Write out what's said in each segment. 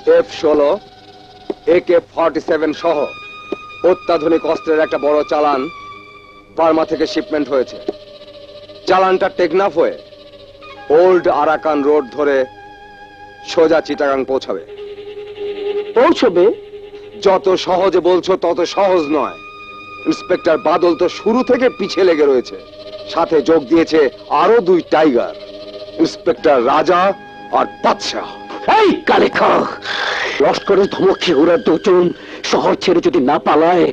F-16 AK-47 সহ অত্যাধুনিক অস্ত্রের একটা বড় চালান বার্মা থেকে শিপমেন্ট হয়েছে। চালানটা টেকনাফ হয়ে ওল্ড আরাকান রোড ধরে সোজা চিটাগাং পৌঁছাবে। পৌঁছবে? যত সহজে বলছো তত সহজ নয়। ইন্সপেক্টর বাদল তো শুরু থেকে পিছিয়ে লেগে রয়েছে, সাথে যোগ দিয়েছে আরো 2 টাইগার, ইন্সপেক্টর রাজা আর বাদশাহ। এই কালেখা, লস্করের ধমক খেয়ে ওরা দুজন শহর ছেড়ে যদি না পালায়,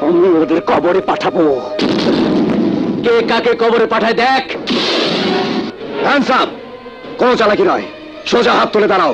আমি ওদের কবরে পাঠাবো। কে কাকে কবরে পাঠায় দেখ। Hands up! কোনো চালাকি নয়, সোজা হাত তুলে দাঁড়াও।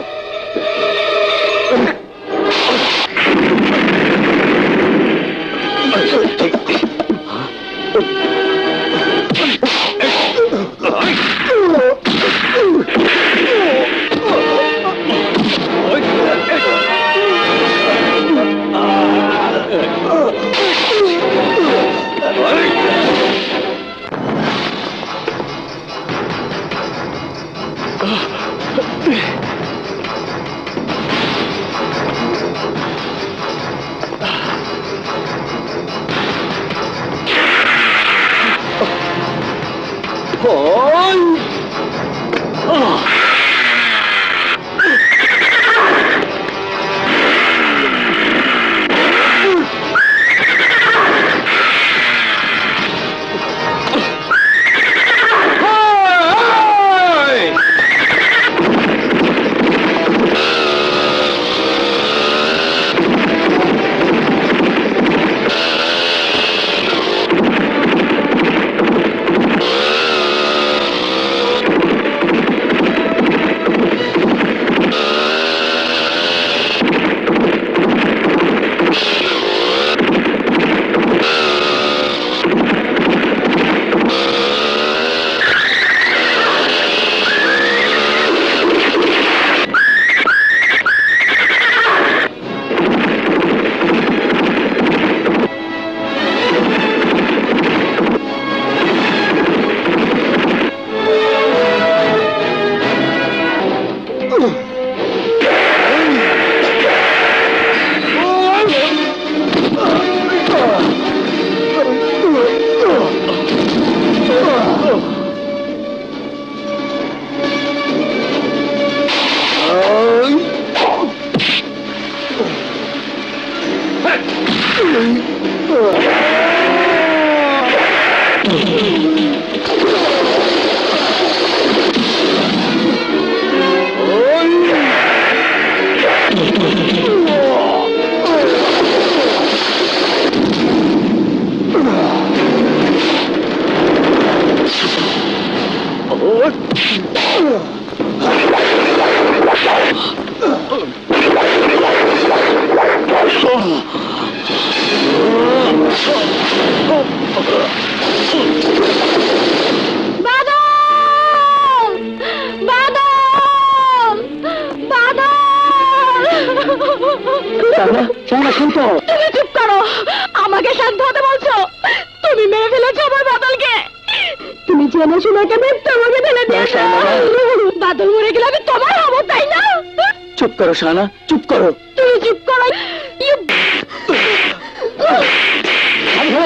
তুমি চুপ করো, আমাকে শান্ত হতে বলছো? তুমি মেরে ফেলেছো আমার বাদলকে। তুমি জেনে শুনে ওকে মৃত্যুর ফেলে দিয়েছো। বাদল মরে গেলে আমি তোমার হবো, তাই না? চুপ করো শাহানা, চুপ করো। তুমি চুপ করো।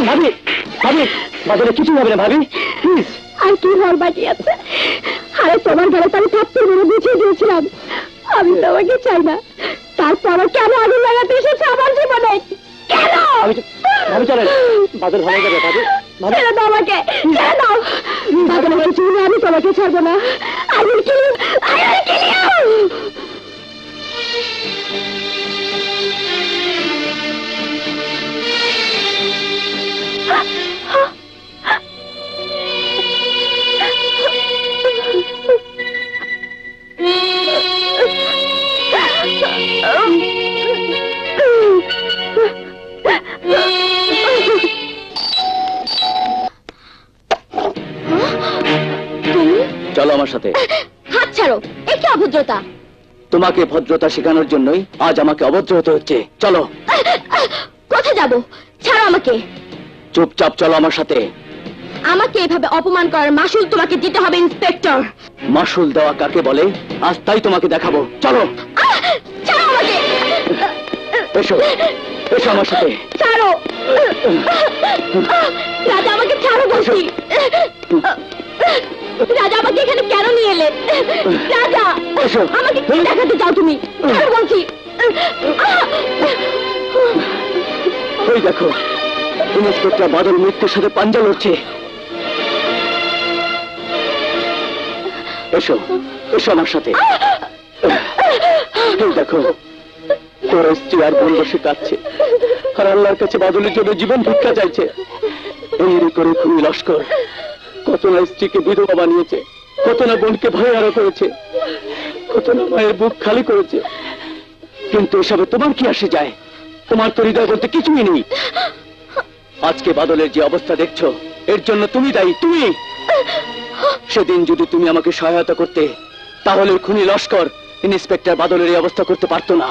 ভাবি ভাবি, বাদলে কিছু হবে না ভাবি, প্লিজ। আর কি ঘর বাকি আছে? আরে তোমার ঘরে তো আমি থাকতে মেরে বুঝিয়ে দিয়েছিলাম আমি তোমাকে চাই না। তারপর কেন আগুন লাগাতে এসেছে আমার জীবনে? কেন? ভাবি চলেন, বাদল ভালো যাবে ভাবি। ছেড়ে দাও আমাকে, ছেড়ে দাও। বাদলের কিছু হলে আমি তোমাকে ছাড়বো না। I will kill you, I will kill you! চলো আমার সাথে। হাত ছাড়ো, এ কি অভদ্রতা? তোমাকে ভদ্রতা শেখানোর জন্যই আজ আমাকে অভদ্র হতে হচ্ছে। চলো। কোথায় যাবো? ছাড়ো আমাকে। চুপচাপ চলো আমার সাথে। আমাকে এভাবে অপমান করার মাসুল তোমাকে দিতে হবে ইন্সপেক্টর। মাসুল দেওয়া কাকে বলে আজ তাই তোমাকে দেখাবো। চলো। ছাড়ো এসো এসো আমার সাথে। ছাড়ো রাজা, আমাকে ছাড়ো বলছি। রাজা, আমাকে এখানে কেন নিয়ে এলে? রাজা, এসো। আমাকে কি দেখাতে চাও তুমি? ছাড়ো বলছি। ওই দেখো, ইন্সপেক্টর বাদল মৃত্যুর সাথে পাঞ্জা লড়ছে। এসো এসো আমার সাথে। এই দেখো, তোর স্ত্রী আর বোন বসে কাঁদছে, আর আল্লাহর কাছে বাদলের জন্য জীবন ভিক্ষা চাইছে। এই করে খুবই লস্কর কত না স্ত্রীকে বিধবা বানিয়েছে, কত না বোনকে ভয়ারো করেছে, কত না মায়ের বুক খালি করেছে। কিন্তু এসবে তোমার কি আসে যায়? তোমার তো হৃদয় বলতে কিছুই নেই। আজকে বাদলের যে অবস্থা দেখছো, এর জন্য তুমি দায়ী, তুমি। সেদিন যদি তুমি আমাকে সহায়তা করতে, তাহলে খুনি লস্কর ইন্সপেক্টর বাদলের এই অবস্থা করতে পারতো না।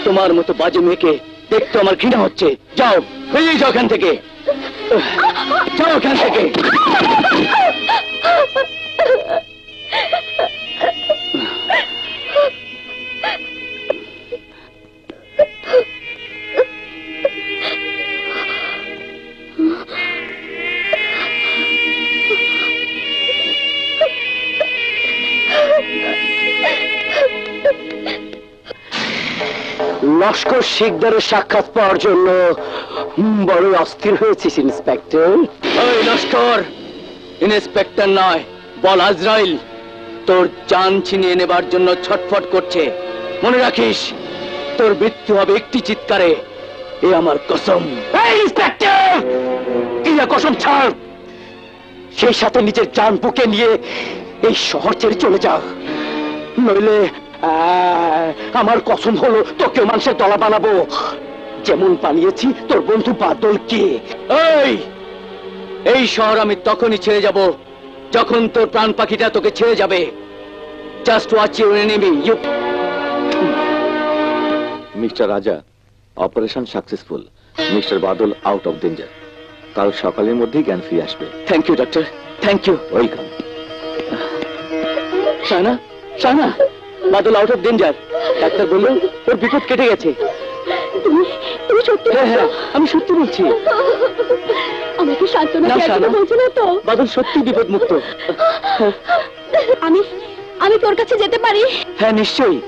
তোমার মতো বাজে মেয়েকে দেখতে আমার ঘৃণা হচ্ছে। যাও, বেরিয়ে যাও এখান থেকে, যাও এখান থেকে। লস্কর শিকদারের সাক্ষাৎ পাওয়ার জন্য বড় অস্থির হয়েছিস ইন্সপেক্টর। ওই লস্কর ইন্সপেক্টর নয়, বল আজরাইল তোর জান ছিনিয়ে নেবার জন্য ছটফট করছে। মনে রাখিস, তোর মৃত্যু হবে একটি চিৎকারে। এ আমার কসম। ইন্সপেক্টর, ইয়া কসম ছাড়। সেই সাথে নিজের জান বুকে নিয়ে এই শহর ছেড়ে চলে যা, নইলে আমার কসম হলো তোকে মানুষের দলা বানাবো, যেমন বানিয়েছি তোর বন্ধু বাদলকে। এই শহর আমি তখনই ছেড়ে যাব যখন তোর প্রাণ পাখিটা তোকে ছেড়ে যাবে। Just watch your enemy. Mister Raja, operation successful. Mister Badal out of danger. কাল সকালের মধ্যেই জ্ঞান ফিরে আসবে। Thank you doctor, thank you. Welcome. Shahana, Shahana, Badal out of danger. ডাক্তার বলল ওর বিপদ কেটে গেছে। তুমি সত্যি হ্যাঁ হ্যাঁ, বলছো? আমি সত্যি বলছি। আমাকে সান্ত্বনা না, দেওয়ার জন্য শাহানা। বলছো না তো? বাদল সত্যি বিপদ মুক্ত। আমি আমি তোর কাছে যেতে পারি? হ্যাঁ নিশ্চয়ই,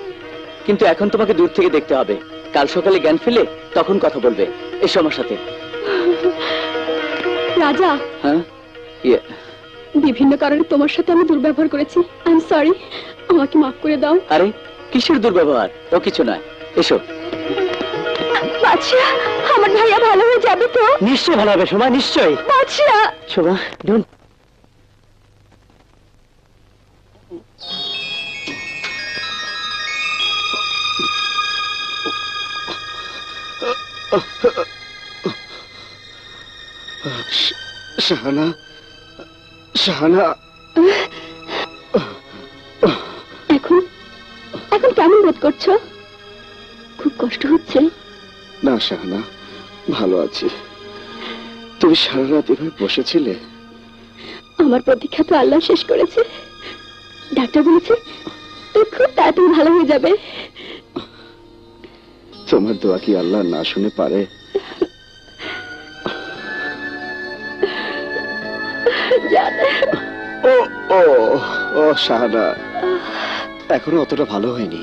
কিন্তু এখন তোমাকে দূর থেকে দেখতে হবে। কাল সকালে জ্ঞান ফিরলে তখন কথা বলবে। এসো আমার সাথে। রাজা, হ্যাঁ, বিভিন্ন কারণে তোমার সাথে আমি দুর্ব্যবহার করেছি। আই এম সরি, আমাকে মাফ করে দাও। আরে কিসের দুর্ব্যবহার? ও কিছু নয়, এসো। বাদশা, আমার ভাইয়া ভালো হয়ে যাবে তো? নিশ্চয় ভালো হবে শোভা, নিশ্চয়। বাদশা, শোভা, ডোন্ট। শাহানা, শাহানা, এখন এখন কেমন বোধ করছো? খুব কষ্ট হচ্ছে? না শাহানা, ভালো আছি। তুমি সারা রাত এভাবে বসেছিলে? আমার প্রতীক্ষা তো আল্লাহ শেষ করেছে। ডাক্তার বলেছে তুই খুব তাড়াতাড়ি ভালো হয়ে যাবে। তোমার দোয়া কি আল্লাহ না শুনে পারে? ও ও ও শাহানা, এখনো অতটা ভালো হয়নি।